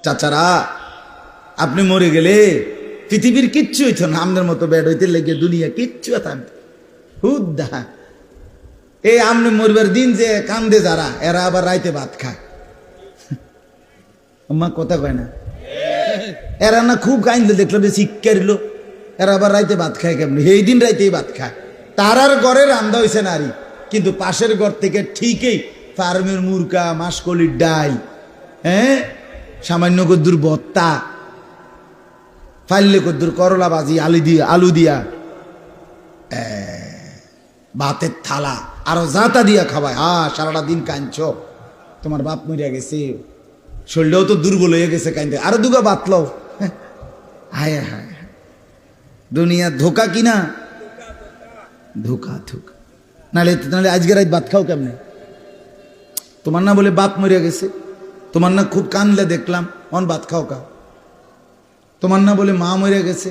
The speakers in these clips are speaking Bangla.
চাচারা আপনি মরে গেলে পৃথিবীর কিচ্ছু হইতো না, আমাদের মতো ব্যাড হইতে লেগে দুনিয়া কিচ্ছু থাকতো হুদ্দা। এই আমনে মরবার দিন যে কান্দে যারা, এরা আবার রাইতে ভাত খায়। আম্মা কথা কয় না, এরা না খুব কাইন্দে দেখলো যে শিক্ষারিল, এরা আবার রাইতে ভাত খায় কেমনি? এই দিন রাইতেই ভাত খায়। তারার ঘরে রান্দা হয়েছে নারী, কিন্তু পাশের ঘর থেকে ঠিকই ফার্মের মুরগা, মাসকলির ডাই, হ্যাঁ সামান্য কদ্দুর ভর্তা, ফাইলে কদ্দুর করলা বাজি, আলু দিয়া ভাতের থালা আরো জাতা দিয়া খাওয়ায়। সারাটা দিন কাঁদছ, তোমার বাপ মরিয়া গেছে, শরীরটাও তো দুর্বল হয়ে গেছে, কাঁদতে আরো দুগা বাতলো। হায় হায়, দুনিয়া ধোকা কিনা, ধোকা ধোকা। নাহলে আজকে রাত ভাত খাও কেমনে? তোমার না বলে বাপ মরিয়া গেছে, তোমার না খুব কানলে দেখলাম, অন ভাত খাও কা? তোমার না বলে মা মরিয়া গেছে,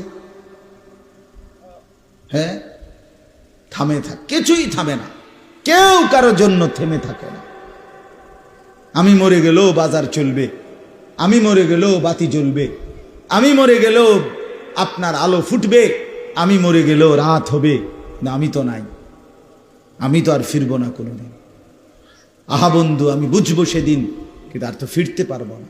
হ্যাঁ থামে থাক, কিছুই থামে না, কেউ কারোর জন্য থেমে থাকে না। আমি মরে গেলেও বাজার চলবে, আমি মরে গেলেও বাতি জ্বলবে, আমি মরে গেলেও আপনার আলো ফুটবে, আমি মরে গেলেও রাত হবে না। আমি তো নাই, আমি তো আর ফিরবো না কোনোদিন। আহা বন্ধু, আমি বুঝবো সেদিন, কিন্তু আর তো ফিরতে পারবো না।